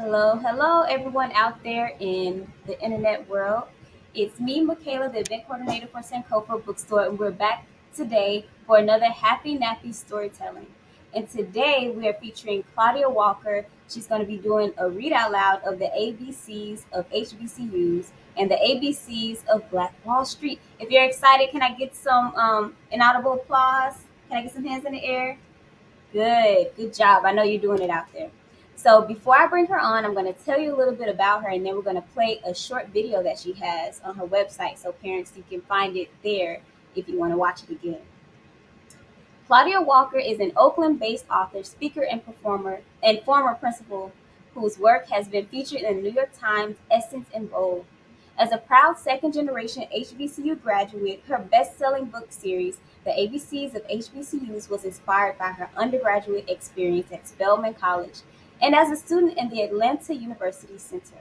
Hello, everyone out there in the internet world. It's me, Michaela, the event coordinator for Sankofa Bookstore, and we're back today for another Happy Nappy storytelling. And today we are featuring Claudia Walker. She's going to be doing a read out loud of the ABCs of HBCUs and the ABCs of Black Wall Street. If you're excited, can I get some inaudible applause? Can I get some hands in the air? Good job. I know you're doing it out there. So before I bring her on, I'm going to tell you a little bit about her, and then we're going to play a short video that she has on her website. So parents, you can find it there if you want to watch it again. Claudia Walker is an Oakland-based author, speaker, and performer, and former principal whose work has been featured in the New York Times, Essence, and Vogue. As a proud second-generation HBCU graduate, her best-selling book series, The ABCs of HBCUs, was inspired by her undergraduate experience at Spelman College and as a student in the Atlanta University Center.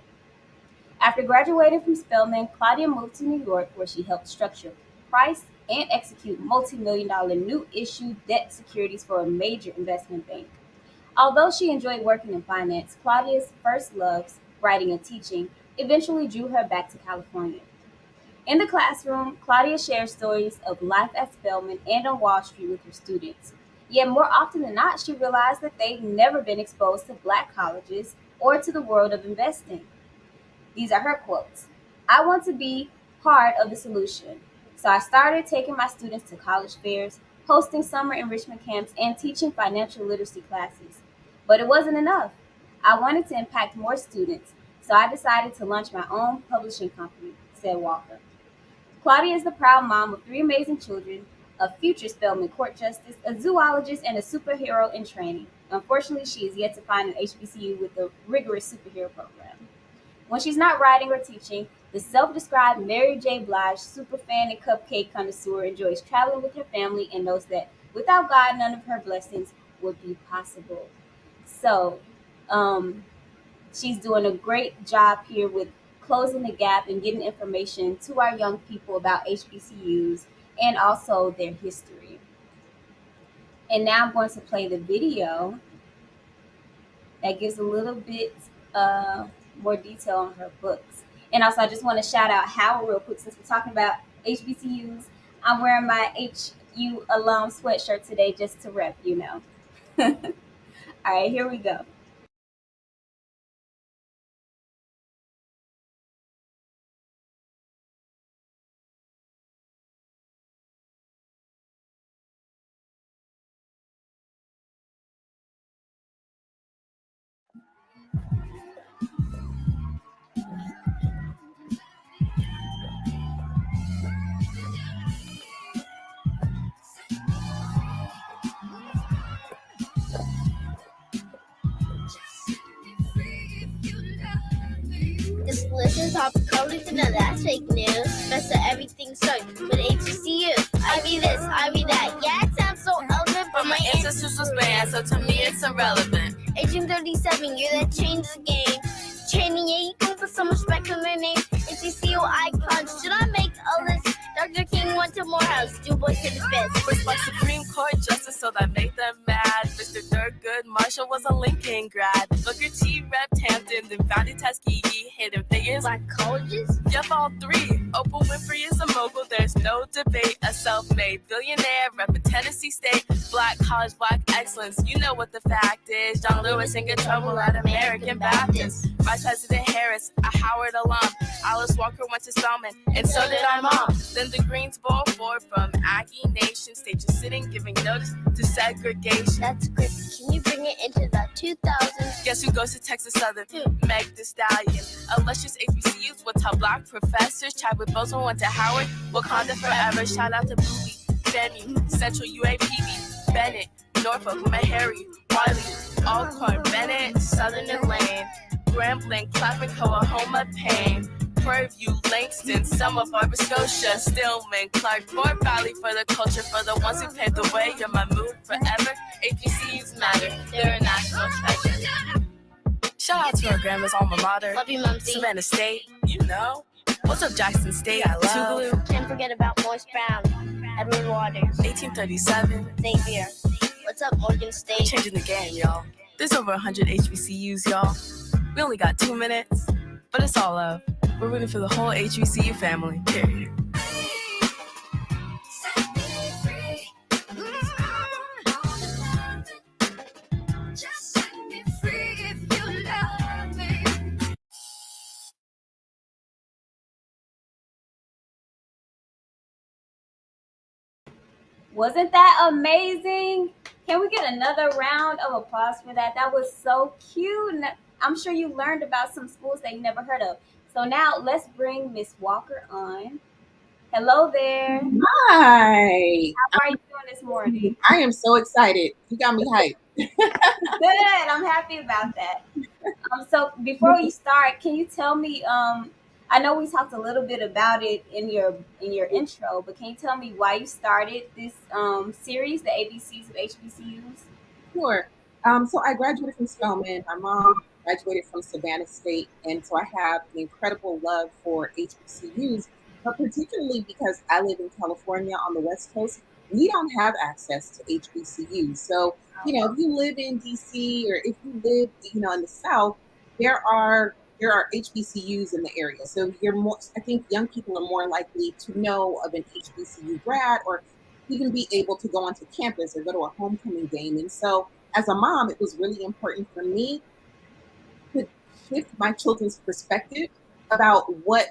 After graduating from Spelman, Claudia moved to New York, where she helped structure, price, and execute multi-million dollar new issue debt securities for a major investment bank. Although she enjoyed working in finance, Claudia's first loves, writing and teaching, eventually drew her back to California. In the classroom, Claudia shares stories of life at Spelman and on Wall Street with her students. Yet more often than not, she realized that they'd never been exposed to black colleges or to the world of investing. These are her quotes. I want to be part of the solution. So I started taking my students to college fairs, hosting summer enrichment camps, and teaching financial literacy classes. But it wasn't enough. I wanted to impact more students, so I decided to launch my own publishing company, said Walker. Claudia is the proud mom of three amazing children, a future Spelman court justice, a zoologist, and a superhero in training. Unfortunately, she is yet to find an HBCU with a rigorous superhero program. When she's not writing or teaching, the self-described Mary J. Blige superfan and cupcake connoisseur enjoys traveling with her family and knows that without God, none of her blessings would be possible. So, um, she's doing a great job here with closing the gap and getting information to our young people about HBCUs and also their history. And now I'm going to play the video that gives a little bit more detail on her books. And also, I just want to shout out Howard real quick since we're talking about HBCUs. I'm wearing my HU alum sweatshirt today just to rep. All right, here we go. This list is off coded to know that's fake news. Best of everything starts with HBCU. I be this, I be that. Yeah, it sounds so elegant, but my ancestors was banned, so to me it's irrelevant. Agent 37, year that changed the game. Training, yeah, you can put some respect on their name. HBCU icons, should I make a list? Dr. King went to Morehouse, Du Bois to the fist. First by Supreme Court justice, so that made them mad. Mr. Thurgood Marshall was a Lincoln grad. Booker T repped Hampton, then founded Tuskegee. Hidden figures, Black colleges? yep, all three. Oprah Winfrey is a mogul, there's no debate. A self-made billionaire, repping Tennessee State. Black college, black excellence, you know what the fact is. John Lewis ain't get trouble at American Baptist. Vice President Harris, a Howard alum. Alice Walker went to Spelman, and so did our mom. Then the Greensboro Four from Aggie Nation, stage is sitting, giving notice to segregation. That's great. Can you bring it into the 2000s? Guess who goes to Texas Southern? Meg the Stallion. Illustrious HBCUs with top black professors. Chadwick Boseman went to Howard. Wakanda forever. Shout out to Bowie, FAMU, Central UAPB, Bennett, Norfolk, Meharry, Wiley, Alcorn, Bennett, Southern and Lane, Grambling, Clapham, Coahoma, Payne, Prairie Langston, Selma, Nova Scotia, Stillman, Clark, Fort Valley for the culture, for the ones who paved the way. You're my mood forever. HBCUs matter. They're a national treasure. Shout out to our grandma's alma mater. Love you, Mumsy. Savannah State, you know. What's up, Jackson State? I love. Tougaloo. Can't forget about Morris Brown, Edward Waters, 1837. Xavier. What's up, Morgan State? Changing the game, y'all. There's over 100 HBCUs, y'all. We only got 2 minutes, but it's all love. We're rooting for the whole HBCU family, period. Wasn't that amazing? Can we get another round of applause for that? That was so cute. And I'm sure you learned about some schools that you never heard of. So now let's bring Miss Walker on. Hello there. Hi. How are you doing this morning? I am so excited. You got me hyped. Good. I'm happy about that. So before we start, can you tell me? I know we talked a little bit about it in your intro, but can you tell me why you started this series, the ABCs of HBCUs? Sure. So I graduated from Spelman. My mom graduated from Savannah State, and so I have an incredible love for HBCUs, but particularly because I live in California on the West Coast, we don't have access to HBCUs. So, if you live in DC or if you live, in the South, there are HBCUs in the area. So you're more, I think young people are more likely to know of an HBCU grad or even be able to go onto campus or go to a homecoming game. And so as a mom, it was really important for me to shift my children's perspective about what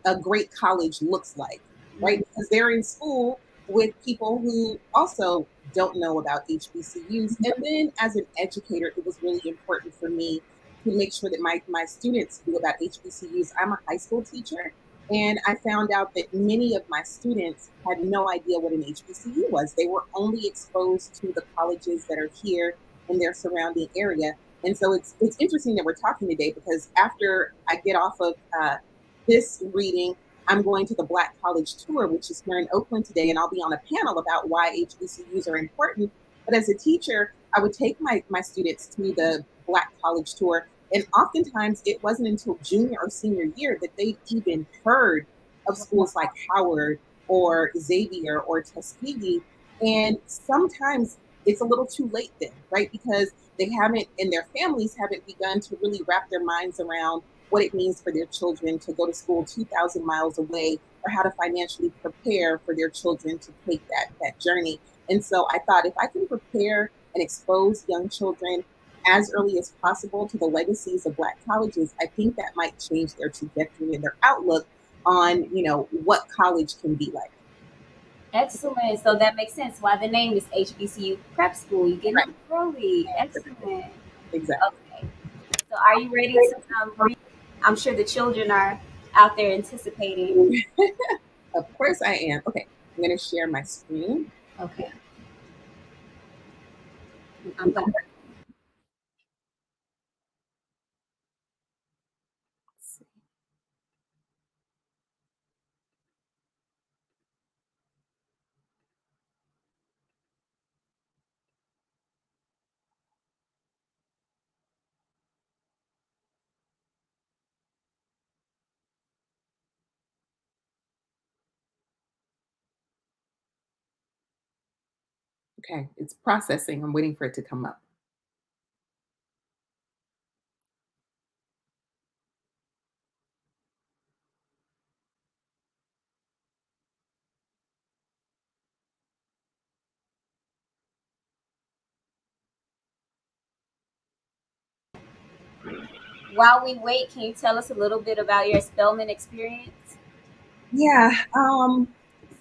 a great college looks like, right? Because they're in school with people who also don't know about HBCUs. And then as an educator, it was really important for me to make sure that my students knew about HBCUs. I'm a high school teacher, and I found out that many of my students had no idea what an HBCU was. They were only exposed to the colleges that are here in their surrounding area. And so it's interesting that we're talking today because after I get off of this reading, I'm going to the Black College Tour, which is here in Oakland today, and I'll be on a panel about why HBCUs are important. But as a teacher, I would take my students to the Black College Tour, and oftentimes it wasn't until junior or senior year that they even heard of schools like Howard or Xavier or Tuskegee. And sometimes it's a little too late then, right? Because they haven't, and their families haven't begun to really wrap their minds around what it means for their children to go to school 2,000 miles away, or how to financially prepare for their children to take that journey. And so I thought if I can prepare and expose young children as early as possible to the legacies of Black colleges, I think that might change their trajectory and their outlook on, what college can be like. Excellent. So that makes sense why the name is HBCU Prep School. You get Right. it early. Excellent. Exactly. Okay. So are you ready to read? I'm sure the children are out there anticipating. Of course I am. Okay, I'm going to share my screen. Okay. I'm going to. Okay, it's processing. I'm waiting for it to come up. While we wait, can you tell us a little bit about your Spelman experience? Yeah.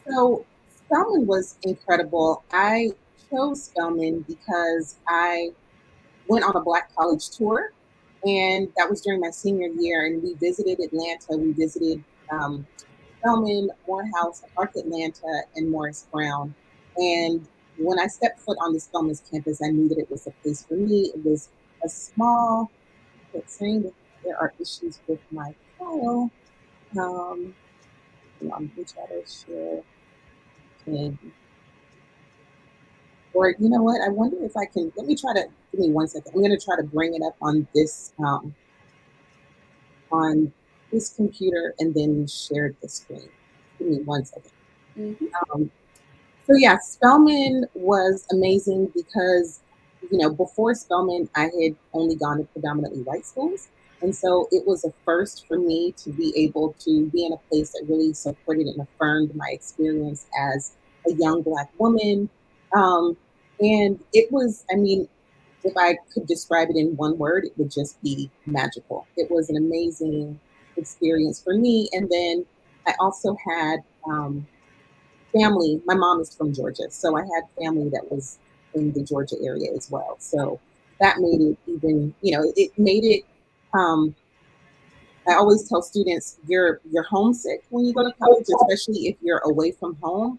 So Spelman was incredible. I chose Spelman because I went on a Black college tour, and that was during my senior year. And we visited Atlanta. We visited Spelman, Morehouse, Park Atlanta, and Morris Brown. And when I stepped foot on the Spelman's campus, I knew that it was a place for me. It was a small, but saying that there are issues with my file. I'm going to try to share. Or you know what? I wonder if I can. Let me try to give me 1 second. I'm going to try to bring it up on this computer and then share the screen. Give me 1 second. Mm-hmm. So yeah, Spelman was amazing because before Spelman, I had only gone to predominantly white schools, And so it was a first for me to be able to be in a place that really supported and affirmed my experience as a young Black woman. Um, and it was, I mean, if I could describe it in one word, it would just be magical. It was an amazing experience for me. And then I also had family. My mom is from Georgia, so I had family that was in the Georgia area as well. So that made it even, it made it. Um, I always tell students you're homesick when you go to college, especially if you're away from home.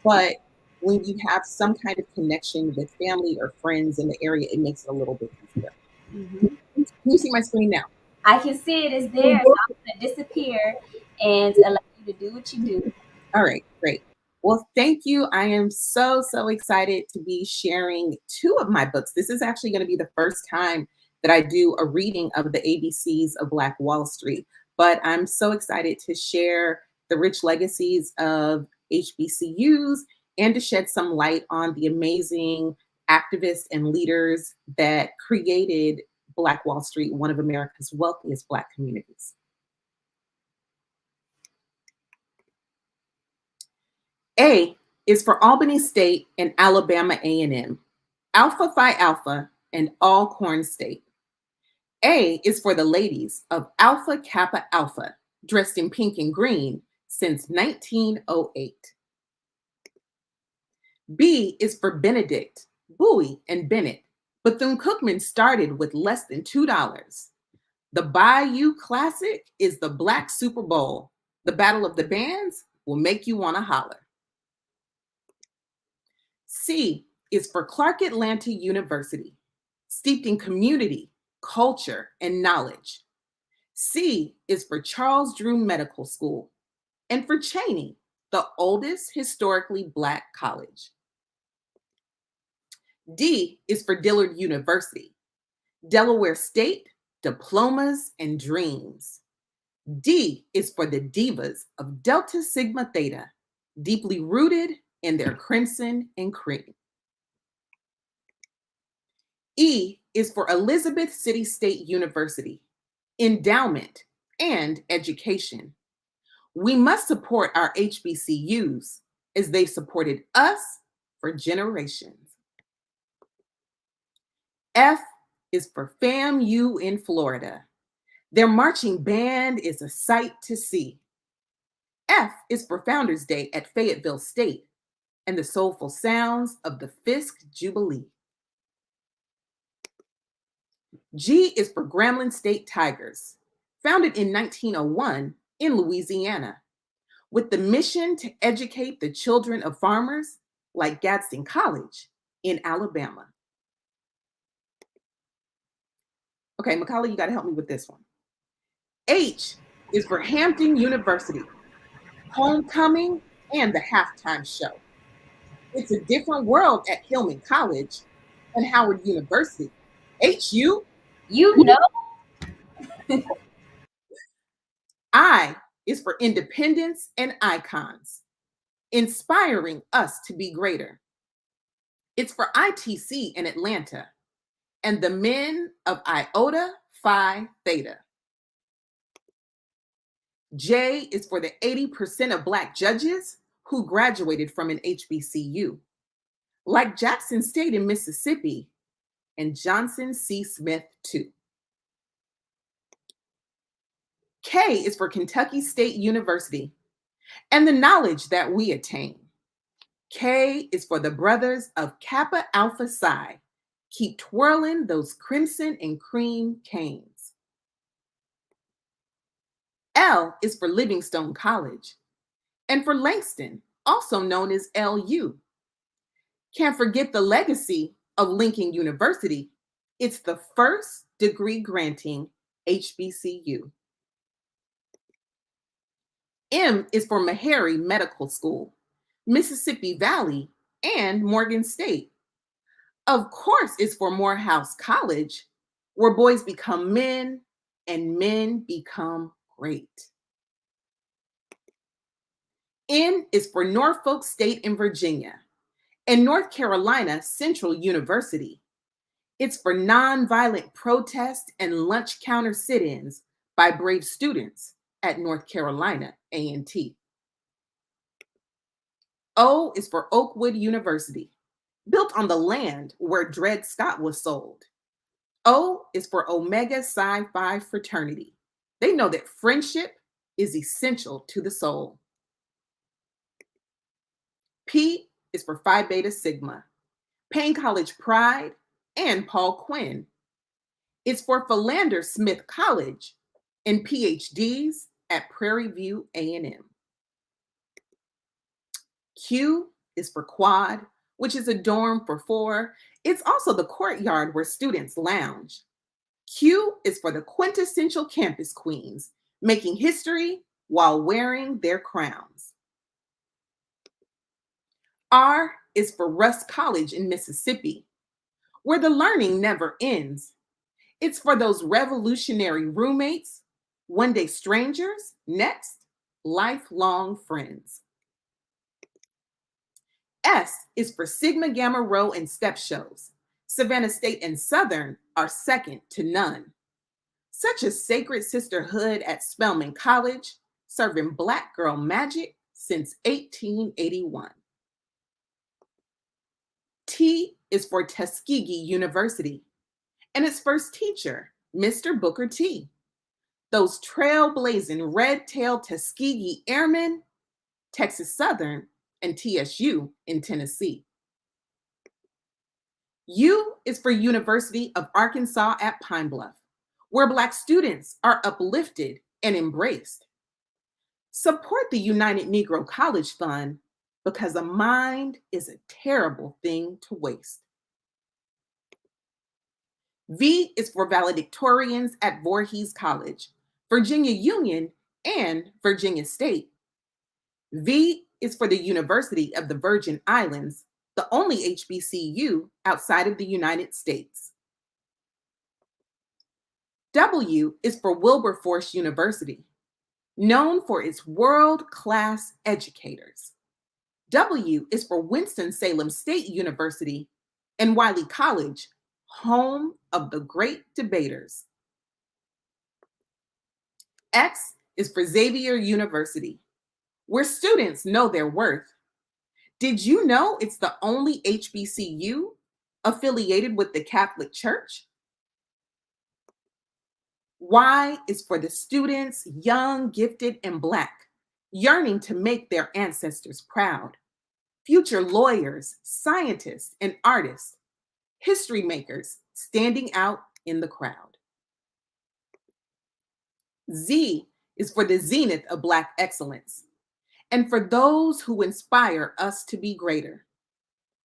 But when you have some kind of connection with family or friends in the area, it makes it a little bit easier. Mhm. Can you see my screen now? I can see it is there, so I'm going to disappear and allow you to do what you do. All right, great. Well, thank you. I am so excited to be sharing two of my books. This is actually going to be the first time that I do a reading of the ABCs of Black Wall Street, but I'm so excited to share the rich legacies of HBCUs and to shed some light on the amazing activists and leaders that created Black Wall Street, one of America's wealthiest Black communities. A is for Albany State and Alabama A&M, Alpha Phi Alpha, and Alcorn State. A is for the ladies of Alpha Kappa Alpha, dressed in pink and green since 1908. B is for Benedict, Bowie, and Bennett. Bethune-Cookman started with less than $2. The Bayou Classic is the Black Super Bowl. The Battle of the Bands will make you want to holler. C is for Clark Atlanta University, steeped in community, culture, and knowledge. C is for Charles Drew Medical School, and for Cheney, the oldest historically Black college. D is for Dillard University, Delaware State, diplomas and dreams. D is for the divas of Delta Sigma Theta, deeply rooted in their crimson and cream. E is for Elizabeth City State University, endowment and education. We must support our HBCUs as they supported us for generations. F is for FAMU in Florida. Their marching band is a sight to see. F is for Founders Day at Fayetteville State and the soulful sounds of the Fisk Jubilee. G is for Grambling State Tigers, founded in 1901 in Louisiana, with the mission to educate the children of farmers like Gadsden College in Alabama. Okay, Macaulay, you got to help me with this one. H is for Hampton University, homecoming, and the halftime show. It's a different world at Hillman College and Howard University. HU? You know, I is for independence and icons, inspiring us to be greater. It's for ITC in Atlanta and the men of Iota Phi Theta. J is for the 80% of Black judges who graduated from an HBCU, like Jackson State in Mississippi and Johnson C. Smith too. K is for Kentucky State University and the knowledge that we attain. K is for the brothers of Kappa Alpha Psi. Keep twirling those crimson and cream canes. L is for Livingstone College and for Langston, also known as LU. Can't forget the legacy of Lincoln University. It's the first degree granting HBCU. M is for Meharry Medical School, Mississippi Valley, and Morgan State. Of course, it's for Morehouse College, where boys become men and men become great. N is for Norfolk State in Virginia and North Carolina Central University. It's for nonviolent protest and lunch counter sit-ins by brave students at North Carolina A&T. O is for Oakwood University, built on the land where Dred Scott was sold. O is for Omega Psi Phi fraternity. They know that friendship is essential to the soul. P is for Phi Beta Sigma, Payne College Pride, and Paul Quinn. It's for Philander Smith College and PhDs at Prairie View A&M. Q is for Quad, which is a dorm for 4. It's also the courtyard where students lounge. Q is for the quintessential campus queens, making history while wearing their crowns. R is for Russ College in Mississippi, where the learning never ends. It's for those revolutionary roommates, one day strangers, next, lifelong friends. S is for Sigma Gamma Rho and step shows. Savannah State and Southern are second to none. Such a sacred sisterhood at Spelman College, serving Black girl magic since 1881. T is for Tuskegee University, and its first teacher, Mr. Booker T. Those trailblazing red-tailed Tuskegee Airmen, Texas Southern, and TSU in Tennessee. U is for University of Arkansas at Pine Bluff, where Black students are uplifted and embraced. Support the United Negro College Fund because a mind is a terrible thing to waste. V is for valedictorians at Voorhees College, Virginia Union, and Virginia State. V is for the University of the Virgin Islands, the only HBCU outside of the United States. W is for Wilberforce University, known for its world-class educators. W is for Winston-Salem State University and Wiley College, home of the great debaters. X is for Xavier University, where students know their worth. Did you know it's the only HBCU affiliated with the Catholic Church? Y is for the students, young, gifted, and Black, yearning to make their ancestors proud. Future lawyers, scientists, and artists, history makers standing out in the crowd. Z is for the zenith of Black excellence, and for those who inspire us to be greater.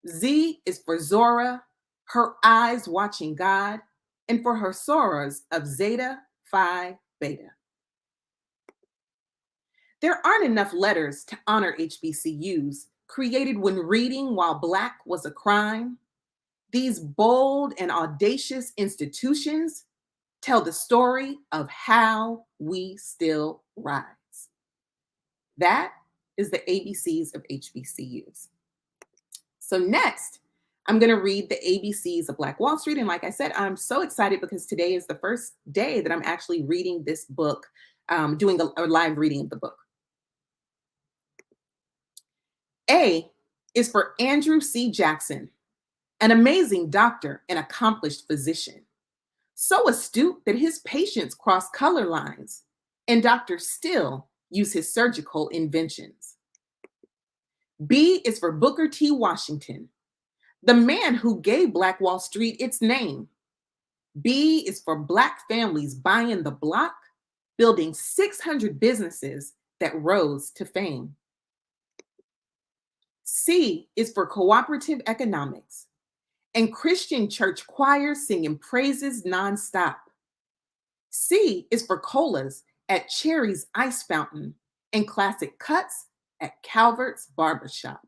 Z is for Zora, her eyes watching God, and for her sorors of Zeta, Phi, Beta. There aren't enough letters to honor HBCUs created when reading while Black was a crime. These bold and audacious institutions tell the story of how we still rise. That is the ABCs of HBCUs. So next, I'm going to read the ABCs of Black Wall Street. And like I said, I'm so excited because today is the first day that I'm actually reading this book, doing a live reading of the book. A is for Andrew C. Jackson, an amazing doctor and accomplished physician. So astute that his patients cross color lines, and doctors still use his surgical inventions. B is for Booker T. Washington, the man who gave Black Wall Street its name. B is for Black families buying the block, building 600 businesses that rose to fame. C is for cooperative economics and Christian church choirs singing praises nonstop. C is for colas at Cherry's Ice Fountain and classic cuts at Calvert's Barbershop.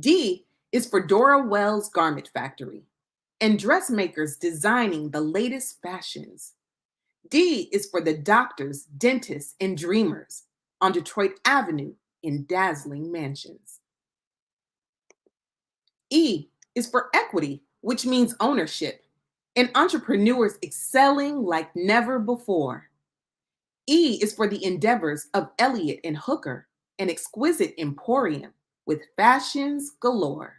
D is for Dora Wells Garment Factory and dressmakers designing the latest fashions. D is for the doctors, dentists, and dreamers on Detroit Avenue in dazzling mansions. E is for equity, which means ownership, and entrepreneurs excelling like never before. E is for the endeavors of Elliot and Hooker, an exquisite emporium with fashions galore.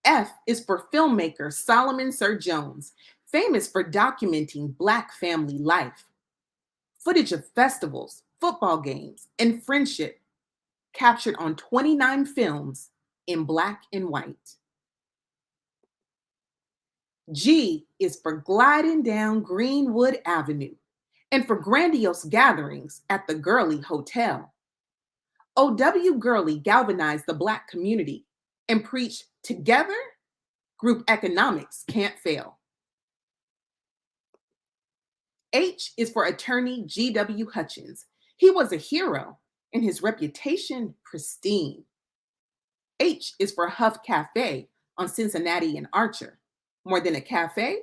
F is for filmmaker Solomon Sir Jones, famous for documenting Black family life. Footage of festivals, football games, and friendship captured on 29 films in black and white. G is for gliding down Greenwood Avenue and for grandiose gatherings at the Gurley Hotel. O.W. Gurley galvanized the Black community and preached together, group economics can't fail. H is for attorney G.W. Hutchins. He was a hero and his reputation pristine. H is for Huff Cafe on Cincinnati and Archer. More than a cafe,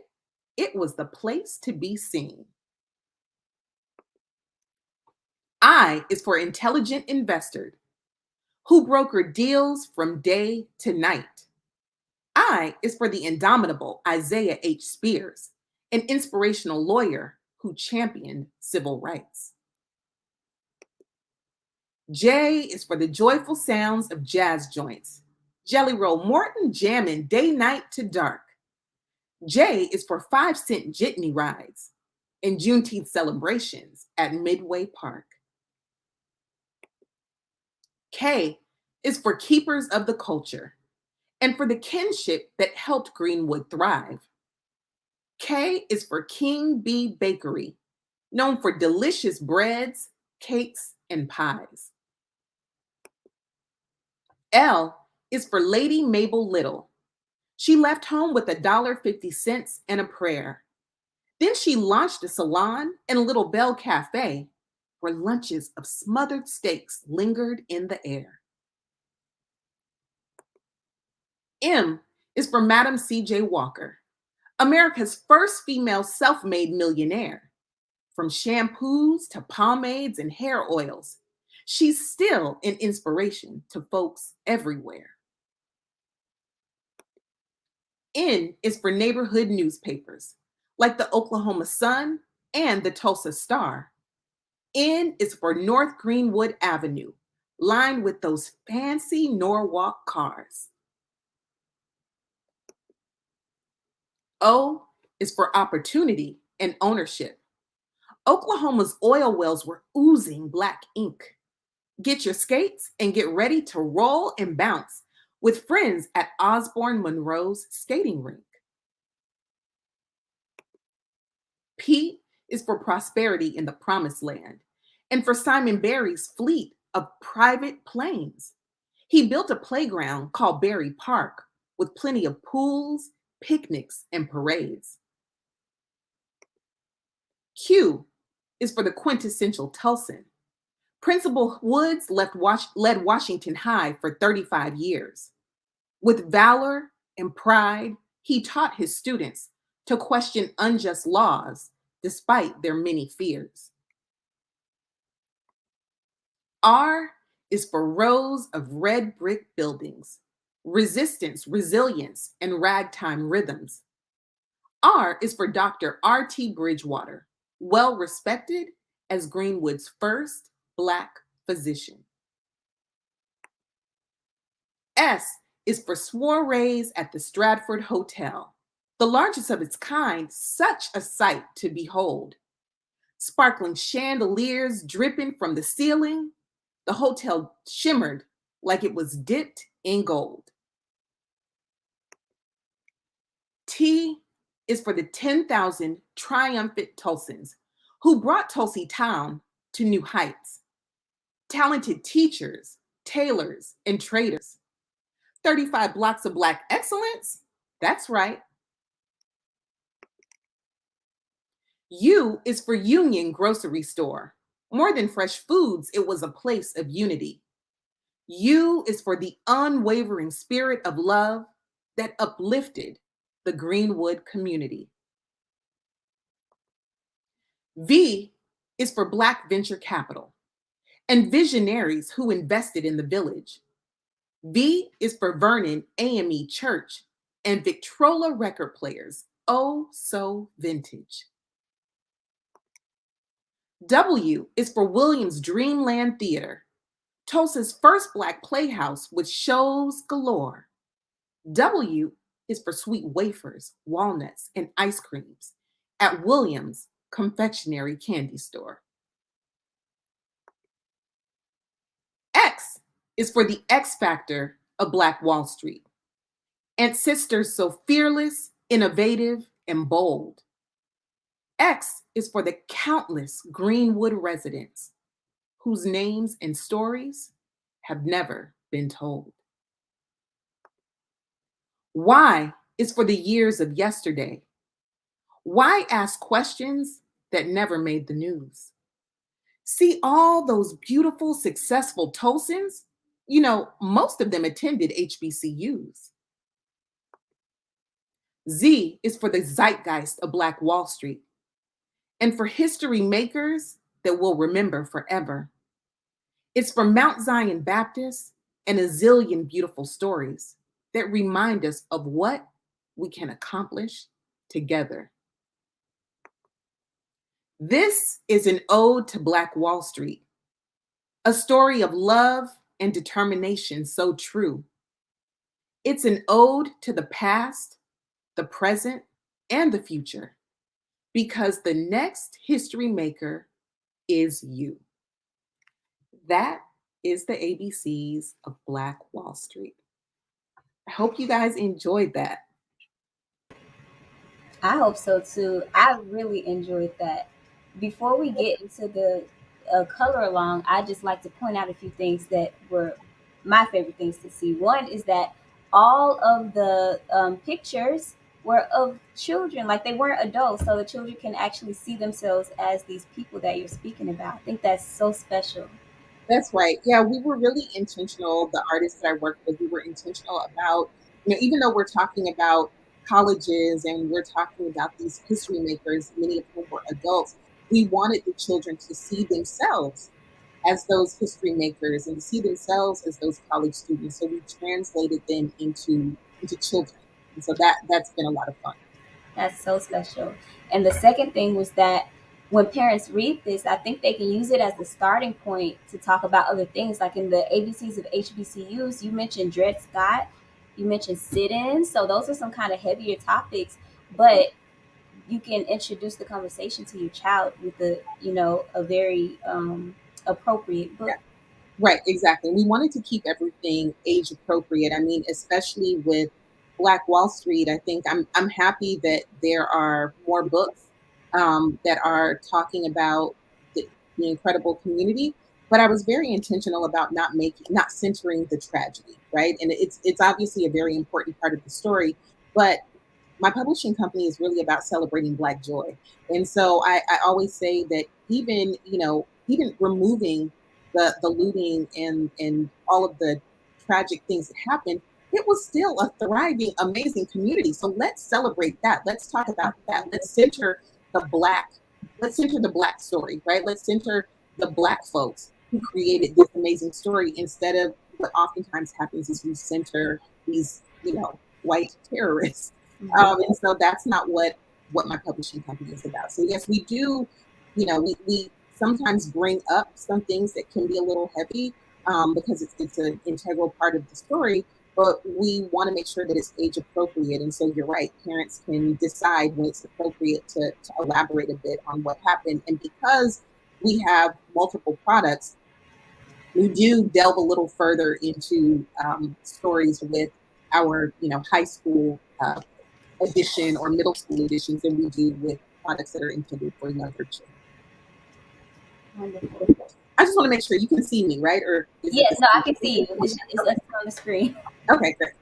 it was the place to be seen. I is for intelligent investor who brokered deals from day to night. I is for the indomitable Isaiah H. Spears, an inspirational lawyer who championed civil rights. J is for the joyful sounds of jazz joints. Jelly Roll Morton jamming day, night to dark. J is for 5-cent jitney rides and Juneteenth celebrations at Midway Park. K is for keepers of the culture and for the kinship that helped Greenwood thrive. K is for King B Bakery, known for delicious breads, cakes, and pies. L is for Lady Mabel Little. She left home with $1.50 and a prayer. Then she launched a salon and a Little Bell Cafe where lunches of smothered steaks lingered in the air. M is for Madam C.J. Walker, America's first female self-made millionaire. From shampoos to pomades and hair oils, she's still an inspiration to folks everywhere. N is for neighborhood newspapers, like the Oklahoma Sun and the Tulsa Star. N is for North Greenwood Avenue, lined with those fancy Norwalk cars. O is for opportunity and ownership. Oklahoma's oil wells were oozing Black ink. Get your skates and get ready to roll and bounce with friends at Osborne Monroe's skating rink. P is for prosperity in the promised land and for Simon Barry's fleet of private planes. He built a playground called Barry Park with plenty of pools, picnics, and parades. Q is for the quintessential Tulsan. Principal Woods led Washington High for 35 years. With valor and pride, he taught his students to question unjust laws despite their many fears. R is for rows of red brick buildings, resistance, resilience, and ragtime rhythms. R is for Dr. R.T. Bridgewater, well respected as Greenwood's first Black physician. S is for soirees at the Stratford Hotel, the largest of its kind, such a sight to behold. Sparkling chandeliers dripping from the ceiling, the hotel shimmered like it was dipped in gold. T is for the 10,000 triumphant Tulsans who brought Tulsi Town to new heights. Talented teachers, tailors, and traders. 35 blocks of Black excellence? That's right. U is for Union Grocery Store. More than fresh foods, it was a place of unity. U is for the unwavering spirit of love that uplifted the Greenwood community. V is for Black venture capital and visionaries who invested in the village. V is for Vernon AME Church and Victrola record players. Oh, so vintage. W is for Williams Dreamland Theater, Tulsa's first Black playhouse with shows galore. W is for sweet wafers, walnuts, and ice creams at Williams Confectionery Candy Store. X is for the X Factor of Black Wall Street and sisters so fearless, innovative, and bold. X is for the countless Greenwood residents whose names and stories have never been told. Y is for the years of yesterday. Why ask questions that never made the news? See all those beautiful, successful Tulsans? You know, most of them attended HBCUs. Z is for the zeitgeist of Black Wall Street and for history makers that we'll remember forever. It's for Mount Zion Baptist and a zillion beautiful stories that remind us of what we can accomplish together. This is an ode to Black Wall Street, a story of love and determination so true. It's an ode to the past, the present, and the future, because the next history maker is you. That is the ABCs of Black Wall Street. I hope you guys enjoyed that. I hope so too. I really enjoyed that. Before we get into the color along, I just like to point out a few things that were my favorite things to see. One is that all of the pictures were of children, like they weren't adults, so the children can actually see themselves as these people that you're speaking about. I think that's so special. That's right. Yeah, we were really intentional. The artists that I worked with, we were intentional about, even though we're talking about colleges and we're talking about these history makers, many of whom were adults, we wanted the children to see themselves as those history makers and to see themselves as those college students. So we translated them into children. And so that's been a lot of fun. That's so special. And the second thing was that when parents read this, I think they can use it as the starting point to talk about other things. Like in the ABCs of HBCUs, you mentioned Dred Scott, you mentioned sit-ins. So those are some kind of heavier topics, but you can introduce the conversation to your child with a very appropriate book. Yeah. Right, exactly. We wanted to keep everything age appropriate. I mean, especially with Black Wall Street, I think I'm happy that there are more books that are talking about the incredible community. But I was very intentional about not centering the tragedy, right? And it's obviously a very important part of the story, but my publishing company is really about celebrating Black joy. And so I always say that even removing the looting and all of the tragic things that happened, it was still a thriving, amazing community. So let's celebrate that. Let's talk about that. Let's center the Black story, right? Let's center the Black folks who created this amazing story instead of what oftentimes happens is we center these, white terrorists. And so that's not what my publishing company is about. So yes, we do, we sometimes bring up some things that can be a little heavy because it's an integral part of the story, but we want to make sure that it's age appropriate. And so you're right, parents can decide when it's appropriate to elaborate a bit on what happened. And because we have multiple products, we do delve a little further into stories with our, high school edition or middle school editions than we do with products that are intended for younger children. Wonderful. I just want to make sure you can see me, right? Or yes, no, I can see you. It's on the screen. Okay, great.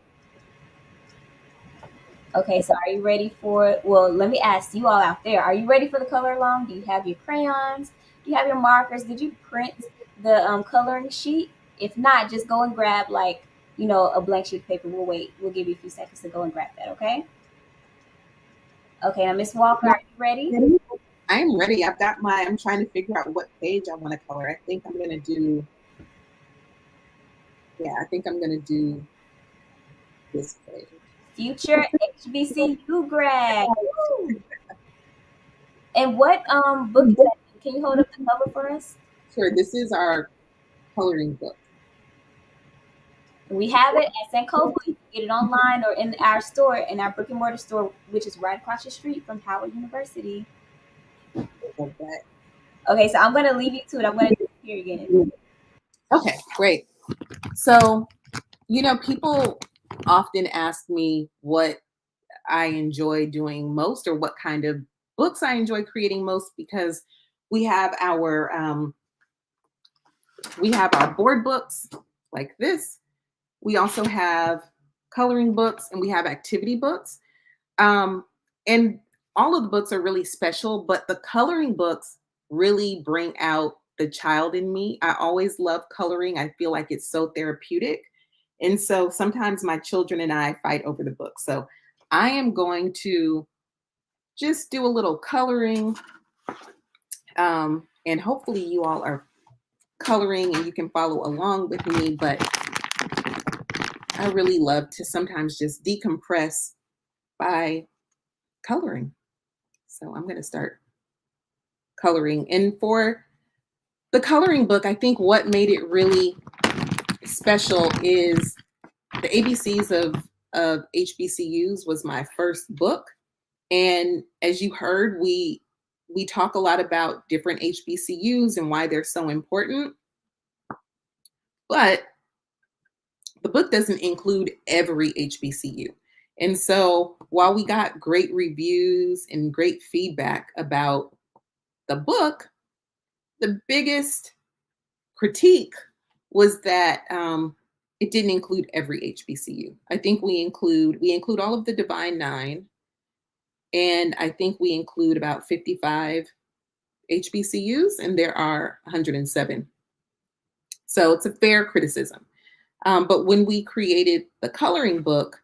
Okay, so are you ready for? Well, let me ask you all out there: are you ready for the color along? Do you have your crayons? Do you have your markers? Did you print the coloring sheet? If not, just go and grab a blank sheet of paper. We'll wait. We'll give you a few seconds to go and grab that. Okay. Okay, now Miss Walker, are you ready? I am ready. I'm trying to figure out what page I want to color. I think I'm going to do Yeah, I think I'm gonna do this page. Future HBCU grad. Woo! And what book is that? Can you hold up the cover for us? Sure, this is our coloring book. We have it at Sankofa. You can get it online or in our store, in our brick and mortar store, which is right across the street from Howard University. Love that. Okay, so I'm going to leave you to it. I'm going to disappear again. Okay, great. So, people often ask me what I enjoy doing most or what kind of books I enjoy creating most because we have our board books like this. We also have coloring books and we have activity books. And all of the books are really special, but the coloring books really bring out the child in me. I always love coloring. I feel like it's so therapeutic. And so sometimes my children and I fight over the book. So I am going to just do a little coloring. And hopefully you all are coloring and you can follow along with me. But I really love to sometimes just decompress by coloring. So I'm going to start coloring. And for the coloring book, I think what made it really special is the ABCs of HBCUs was my first book. And as you heard, we talk a lot about different HBCUs and why they're so important. But the book doesn't include every HBCU. And so while we got great reviews and great feedback about the book, the biggest critique was that it didn't include every HBCU. I think we include all of the Divine Nine, and I think we include about 55 HBCUs, and there are 107. So it's a fair criticism. But when we created the coloring book,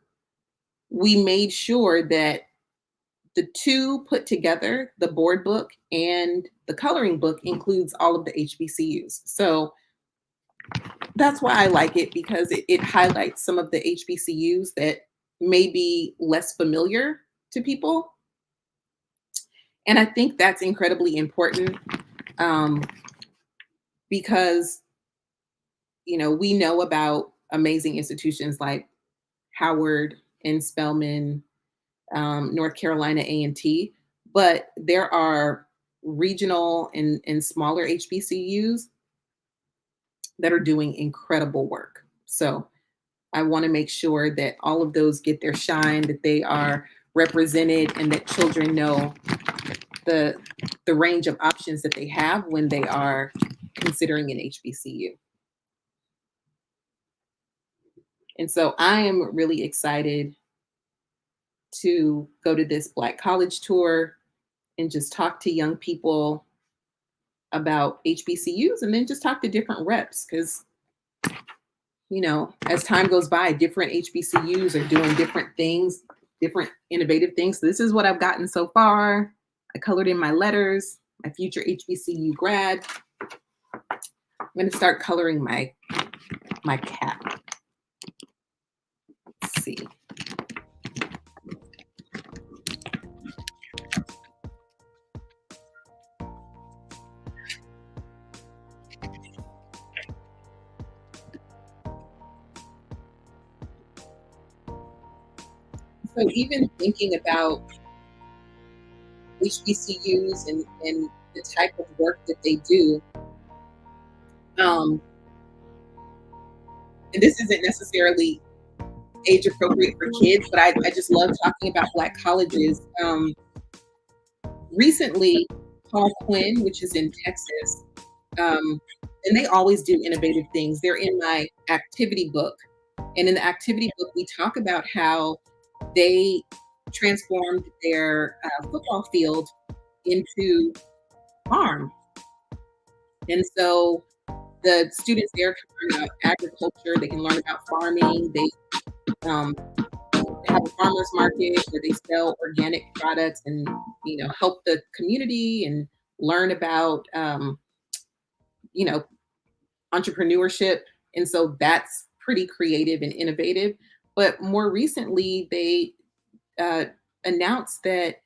we made sure that the two put together, the board book and the coloring book, includes all of the HBCUs. So that's why I like it, because it highlights some of the HBCUs that may be less familiar to people. And I think that's incredibly important because, we know about amazing institutions like Howard and Spelman, North Carolina A&T, but there are regional and smaller HBCUs that are doing incredible work. So I want to make sure that all of those get their shine, that they are represented, and that children know the range of options that they have when they are considering an HBCU. And so I am really excited to go to this Black College tour and just talk to young people about HBCUs and then just talk to different reps because, as time goes by, different HBCUs are doing different things, different innovative things. So this is what I've gotten so far. I colored in my letters, my future HBCU grad. I'm going to start coloring my cap. Let's see. So even thinking about HBCUs and the type of work that they do, and this isn't necessarily age appropriate for kids, but I just love talking about Black colleges. Recently, Paul Quinn, which is in Texas, and they always do innovative things. They're in my activity book. And in the activity book, we talk about how they transformed their football field into farm. And so the students there can learn about agriculture, they can learn about farming, they have a farmer's market where they sell organic products and, help the community and learn about, entrepreneurship. And so that's pretty creative and innovative. But more recently, they announced that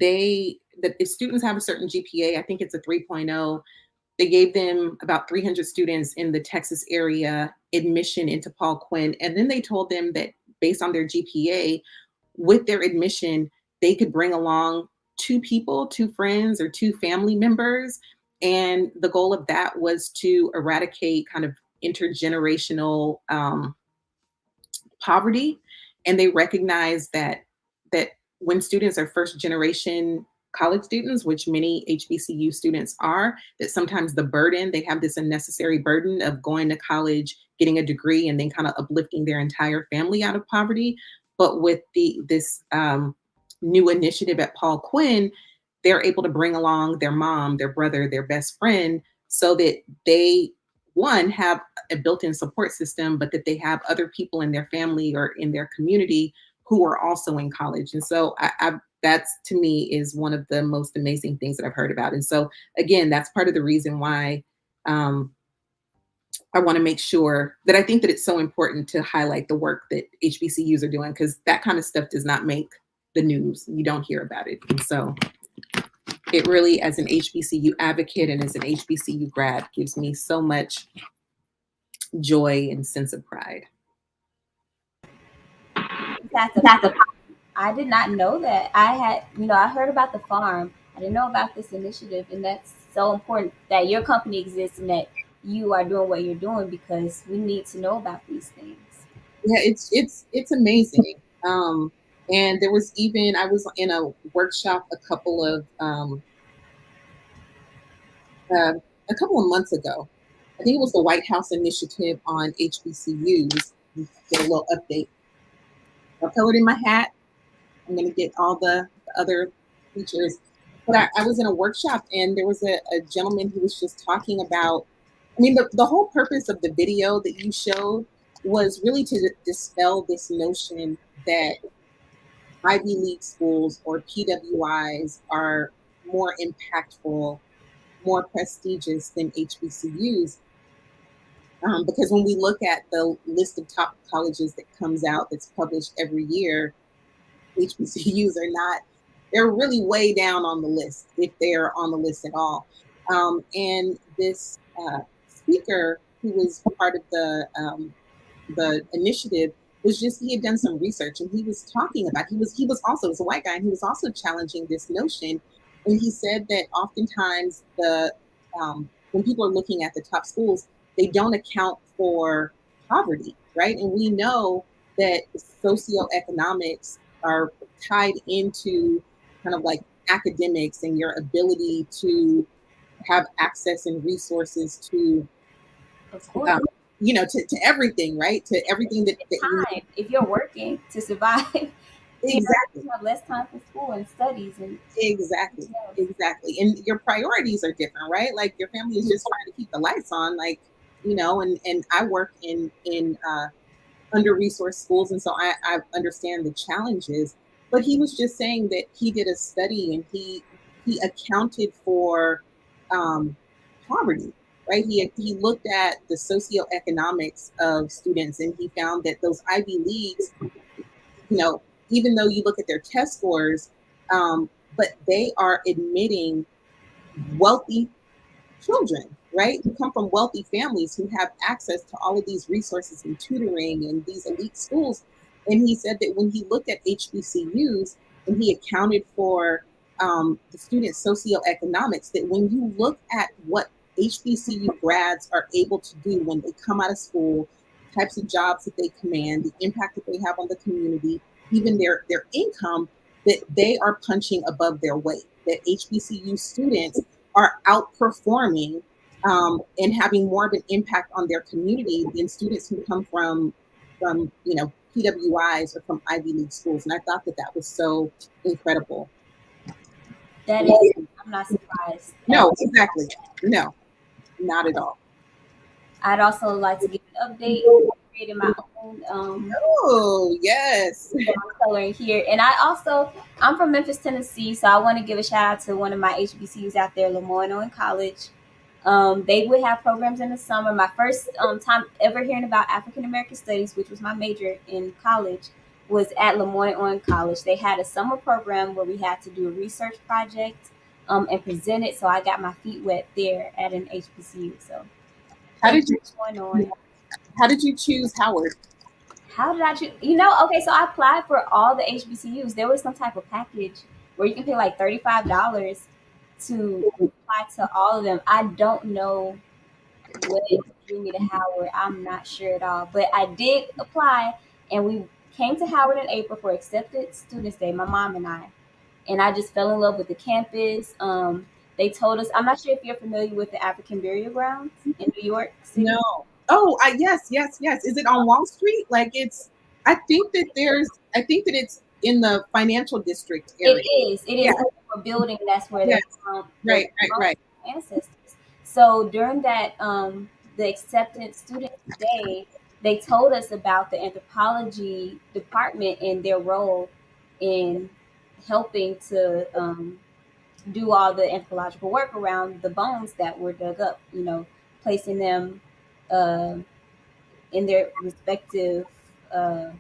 if students have a certain GPA, I think it's a 3.0, they gave them about 300 students in the Texas area admission into Paul Quinn. And then they told them that based on their GPA, with their admission, they could bring along 2 people, 2 friends, or 2 family members. And the goal of that was to eradicate kind of intergenerational poverty. And they recognize that when students are first generation college students, which many HBCU students are, that sometimes the burden, they have this unnecessary burden of going to college, getting a degree, and then kind of uplifting their entire family out of poverty. But with this new initiative at Paul Quinn, they're able to bring along their mom, their brother, their best friend, so that they, one, have a built-in support system, but that they have other people in their family or in their community who are also in college. And so that's, to me, is one of the most amazing things that I've heard about. And so again, that's part of the reason why I want to make sure that I think that it's so important to highlight the work that HBCUs are doing, because that kind of stuff does not make the news. You don't hear about it. And so it really, as an HBCU advocate and as an HBCU grad, gives me so much joy and sense of pride. I did not know that. I heard about the farm. I didn't know about this initiative, and that's so important that your company exists and that you are doing what you're doing, because we need to know about these things. Yeah, it's amazing. And there was even, I was in a workshop a couple of months ago. I think it was the White House initiative on HBCUs. Get a little update. I colored in my hat. I'm going to get all the other features. But I was in a workshop, and there was a gentleman who was just talking about, I mean, the whole purpose of the video that you showed was really to dispel this notion that Ivy League schools or PWIs are more impactful, more prestigious than HBCUs. Because when we look at the list of top colleges that comes out, that's published every year, HBCUs are not, they're really way down on the list, if they're on the list at all. And this speaker who was part of the initiative he had done some research, and he was talking about, he was also, as a white guy, and he was also challenging this notion. And he said that oftentimes when people are looking at the top schools, they don't account for poverty, right? And we know that socioeconomics are tied into kind of like academics and your ability to have access and resources to, Of course. To everything, right? To everything that time. If you're working to survive, exactly, you have less time for school and studies, and exactly, and your priorities are different, right? Like your family is just trying to keep the lights on, like, and I work in under-resourced schools, and so I understand the challenges. But he was just saying that he did a study, and he accounted for poverty, right? He looked at the socioeconomics of students, and he found that those Ivy Leagues, even though you look at their test scores, but they are admitting wealthy children, right? Who come from wealthy families who have access to all of these resources and tutoring and these elite schools. And he said that when he looked at HBCUs and he accounted for the student socioeconomics, that when you look at what HBCU grads are able to do when they come out of school, types of jobs that they command, the impact that they have on the community, even their income, that they are punching above their weight, that HBCU students are outperforming and having more of an impact on their community than students who come from PWIs or from Ivy League schools. And I thought that was so incredible. That is, I'm not surprised. No, exactly. No, not at all. I'd also like to give an update. I created my own oh, yes. coloring here. And I'm from Memphis, Tennessee, so I want to give a shout out to one of my HBCUs out there, Lemoyne College. They would have programs in the summer. My first time ever hearing about African American studies, which was my major in college, was at Lemoyne College. They had a summer program where we had to do a research project and present it. So I got my feet wet there at an HBCU. So How did you what's going on? how did you choose Howard? How did I choose? Okay, so I applied for all the HBCUs. There was some type of package where you can pay like $35 to apply to all of them. I don't know what drew me to Howard. I'm not sure at all. But I did apply, and we came to Howard in April for Accepted Students Day, my mom and I. And I just fell in love with the campus. They told us, I'm not sure if you're familiar with the African Burial Grounds in New York City. No. Oh, yes. Is it on Wall Street? Like I think that it's in the financial district area. It is a building. That's where Yes. they Right. ancestors. So during that the acceptance student day, they told us about the anthropology department and their role in helping to do all the anthropological work around the bones that were dug up. Placing them uh, in their respective uh,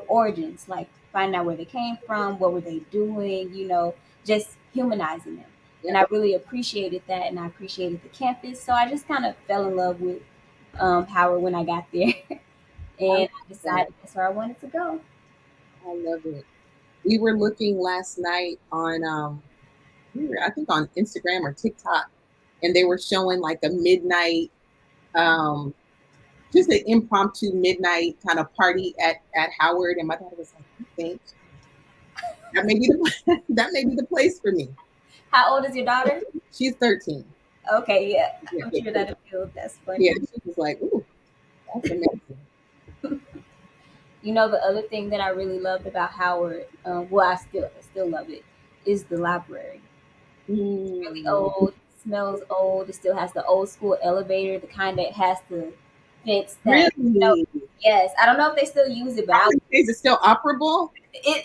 origins, like finding out where they came from, what were they doing, just humanizing them. And I really appreciated that, and I appreciated the campus. So I just kind of fell in love with Howard when I got there, and I decided that's where I wanted to go. I love it. We were looking last night on, I think on Instagram or TikTok, and they were showing like a midnight, just an impromptu midnight kind of party at Howard, and my daughter was like, "I think that may be the place for me." How old is your daughter? She's 13. Okay, yeah. I'm sure that'll feel that's funny. Yeah, she was like, "Ooh, that's amazing." The other thing that I really loved about Howard, I still love it, is the library. It's really old, smells old. It still has the old school elevator, the kind that has the vents that Really? Yes, I don't know if they still use it, but is it still operable?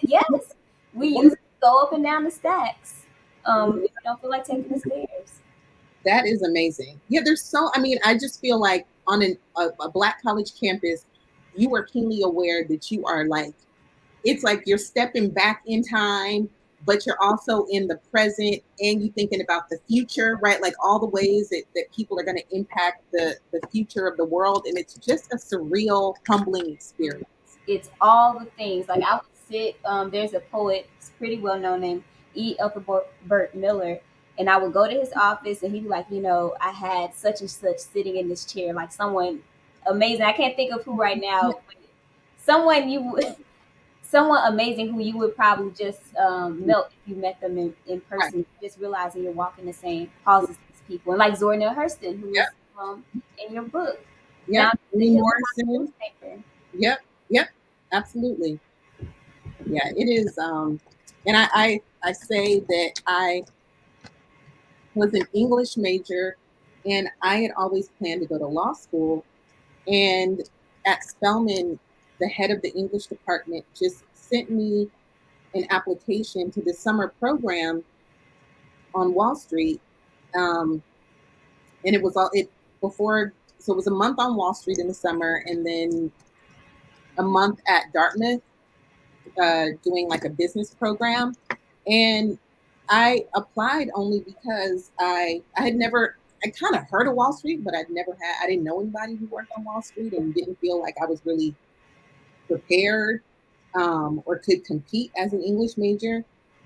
Yes, we use it to go up and down the stacks. If you don't feel like taking the stairs. That is amazing. Yeah, I just feel like on a Black college campus, you are keenly aware that you are like, it's like you're stepping back in time, but you're also in the present, and you thinking about the future, right? Like all the ways that people are going to impact the future of the world. And it's just a surreal, humbling experience. It's all the things. Like I would sit, there's a poet, it's pretty well known, named E. Ethelbert Miller. And I would go to his office, and he'd be like, I had such and such sitting in this chair, like someone amazing. I can't think of who right now, but someone amazing who you would probably just melt if you met them in person. Right. Just realizing you're walking the same halls as these people. And like Zora Neale Hurston, who is in your book. Yeah, Morrison. Yep, absolutely. Yeah, it is. And I say that I was an English major, and I had always planned to go to law school. And at Spelman, the head of the English department just sent me an application to the summer program on Wall Street. And it was so it was a month on Wall Street in the summer, and then a month at Dartmouth doing like a business program. And I applied only because I kind of heard of Wall Street, but I didn't know anybody who worked on Wall Street, and didn't feel like I was really prepared or could compete as an English major.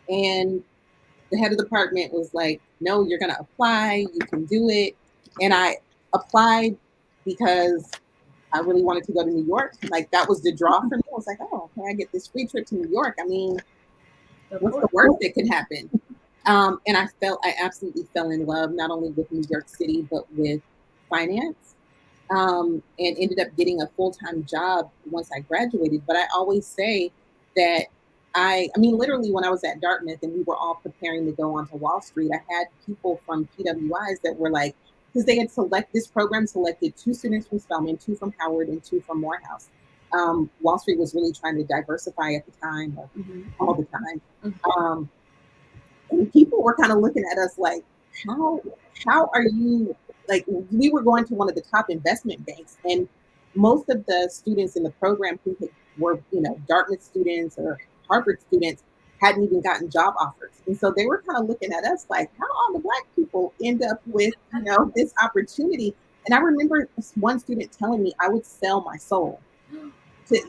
And the head of the department was like, "No, you're going to apply. You can do it." And I applied because I really wanted to go to New York. Like that was the draw for me. I was like, "Oh, can I get this free trip to New York? I mean, what's the worst that could happen?" And I absolutely fell in love, not only with New York City, but with finance, and ended up getting a full-time job once I graduated. But I always say that literally when I was at Dartmouth and we were all preparing to go onto Wall Street, I had people from PWIs that were like, because they had this program selected 2 students from Spelman, 2 from Howard, and 2 from Morehouse. Wall Street was really trying to diversify at the time, all the time. And people were kind of looking at us like, how are you, like we were going to one of the top investment banks, and most of the students in the program were, Dartmouth students or Harvard students hadn't even gotten job offers. And so they were kind of looking at us like, how all the Black people end up with, this opportunity. And I remember one student telling me I would sell my soul.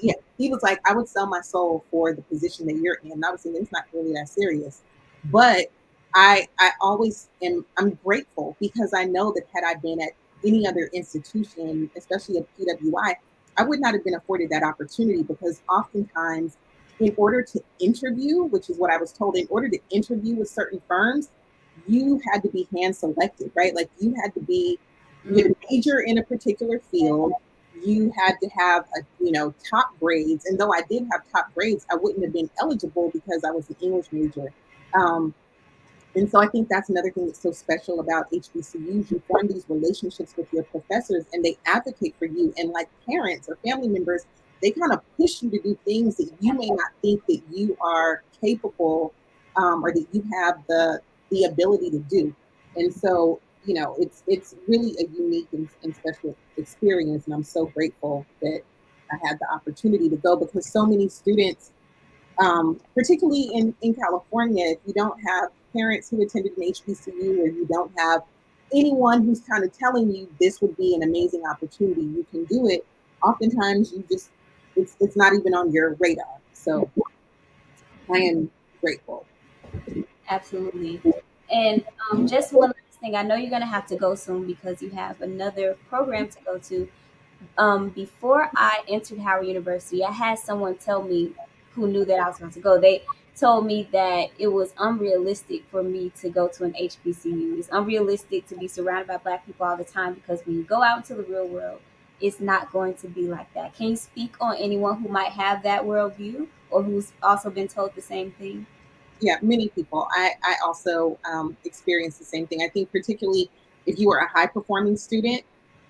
Yeah, he was like, I would sell my soul for the position that you're in. And I was saying, it's not really that serious. But I always I'm grateful, because I know that had I been at any other institution, especially at PWI, I would not have been afforded that opportunity, because oftentimes in order to interview, which is what I was told, in order to interview with certain firms, you had to be hand selected, right? Like you had to major in a particular field. You had to have top grades. And though I did have top grades, I wouldn't have been eligible because I was an English major. And so I think that's another thing that's so special about HBCUs. You form these relationships with your professors, and they advocate for you. And like parents or family members, they kind of push you to do things that you may not think that you are capable, or that you have the ability to do. And so, it's really a unique and special experience. And I'm so grateful that I had the opportunity to go, because so many students, particularly in California, if you don't have parents who attended an HBCU, or you don't have anyone who's kind of telling you this would be an amazing opportunity, you can do it. Oftentimes, it's not even on your radar. So I am grateful. Absolutely. And just one last thing, I know you're going to have to go soon because you have another program to go to. Before I entered Howard University, I had someone tell me who knew that I was going to go. They told me that it was unrealistic for me to go to an HBCU. It's unrealistic to be surrounded by Black people all the time, because when you go out into the real world, it's not going to be like that. Can you speak on anyone who might have that worldview, or who's also been told the same thing? Yeah, many people. I also experienced the same thing. I think particularly if you are a high performing student,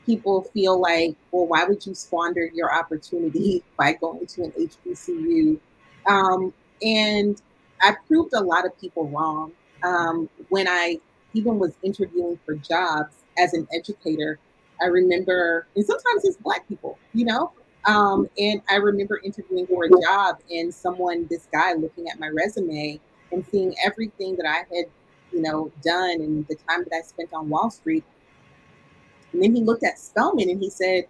people feel like, well, why would you squander your opportunity by going to an HBCU? And I proved a lot of people wrong, when I even was interviewing for jobs as an educator. I remember, and sometimes it's Black people, and I remember interviewing for a job, and this guy looking at my resume and seeing everything that I had, done, and the time that I spent on Wall Street. And then he looked at Spelman and he said,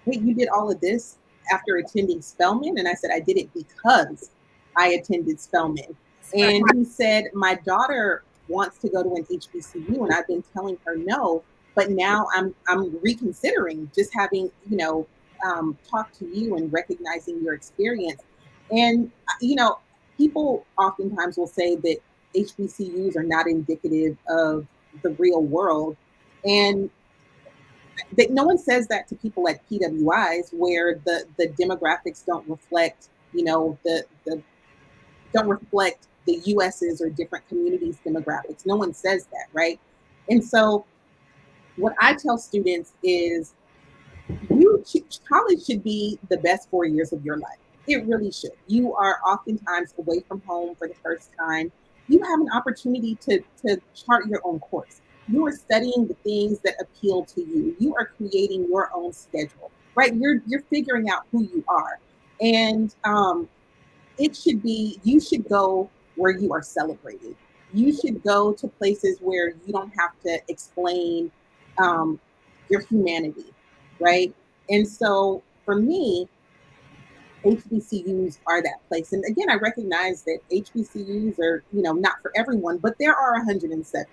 "Wait, you did all of this after attending Spelman?" And I said, "I did it because I attended Spelman." And he said, "My daughter wants to go to an HBCU, and I've been telling her no, but now I'm reconsidering, just having talked to you and recognizing your experience." And people oftentimes will say that HBCUs are not indicative of the real world, and no one says that to people at PWIs, where the demographics don't reflect, the don't reflect the US's or different communities' demographics. No one says that, right? And so, what I tell students is, college should be the best 4 years of your life. It really should. You are oftentimes away from home for the first time. You have an opportunity to chart your own course. You are studying the things that appeal to you. You are creating your own schedule, right? You're figuring out who you are, and you should go where you are celebrated. You should go to places where you don't have to explain um, your humanity, right? And so for me, HBCUs are that place. And again, I recognize that HBCUs are, not for everyone, but there are 107.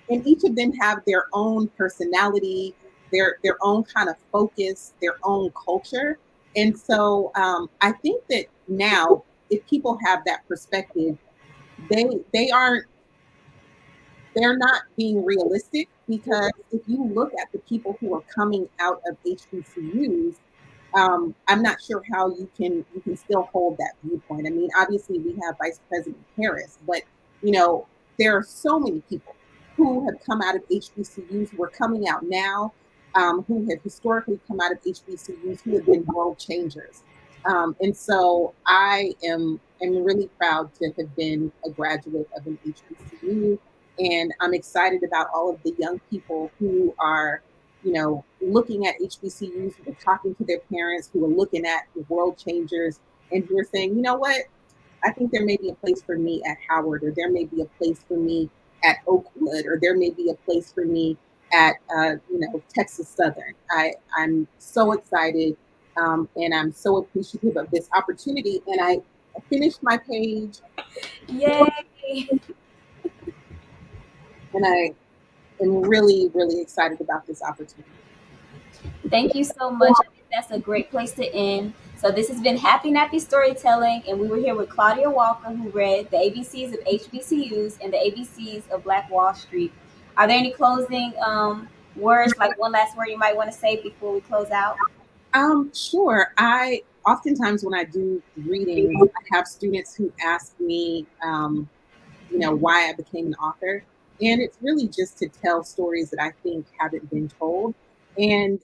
And each of them have their own personality, their own kind of focus, their own culture. And so I think that now, if people have that perspective, they're not being realistic, because if you look at the people who are coming out of HBCUs, I'm not sure how you can still hold that viewpoint. I mean, obviously we have Vice President Harris, but there are so many people who have come out of HBCUs who are coming out now, who have historically come out of HBCUs, who have been world changers. And so I am really proud to have been a graduate of an HBCU, and I'm excited about all of the young people who are looking at HBCUs, who are talking to their parents, who are looking at the world changers, and who are saying, you know what, I think there may be a place for me at Howard, or there may be a place for me at Oakland, or there may be a place for me at Texas Southern. I'm so excited, and I'm so appreciative of this opportunity. And I finished my page, Yay! and I am really, really excited about this opportunity. Thank you so much. I think that's a great place to end. So this has been Happy Nappy Storytelling, and we were here with Claudia Walker, who read the ABCs of HBCUs and the ABCs of Black Wall Street. Are there any closing words, like one last word you might want to say before we close out? Sure. I oftentimes, when I do readings, I have students who ask me, why I became an author. And it's really just to tell stories that I think haven't been told. And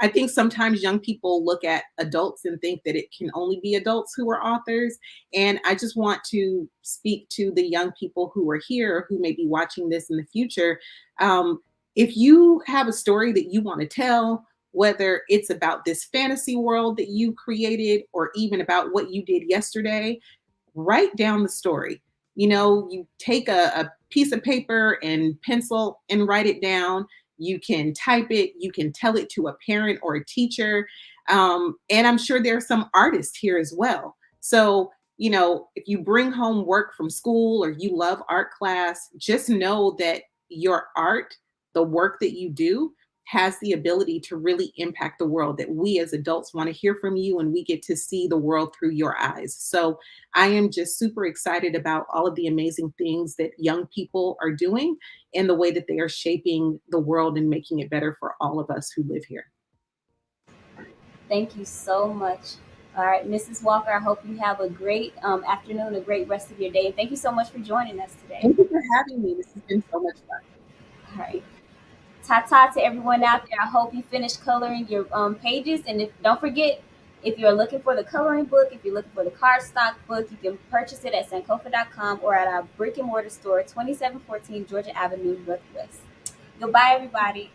I think sometimes young people look at adults and think that it can only be adults who are authors. And I just want to speak to the young people who are here, who may be watching this in the future. Um, if you have a story that you want to tell, whether it's about this fantasy world that you created or even about what you did yesterday, write down the story. You take a piece of paper and pencil and write it down. You can type it, you can tell it to a parent or a teacher. And I'm sure there are some artists here as well. So, if you bring home work from school or you love art class, just know that your art, the work that you do, has the ability to really impact the world, that we as adults want to hear from you and we get to see the world through your eyes. So I am just super excited about all of the amazing things that young people are doing and the way that they are shaping the world and making it better for all of us who live here. Thank you so much. All right, Mrs. Walker, I hope you have a great afternoon, a great rest of your day. And thank you so much for joining us today. Thank you for having me. This has been so much fun. All right. Ta-ta to everyone out there. I hope you finished coloring your pages. And don't forget, if you're looking for the coloring book, if you're looking for the cardstock book, you can purchase it at sankofa.com or at our brick and mortar store, 2714 Georgia Avenue Northwest. Goodbye, everybody.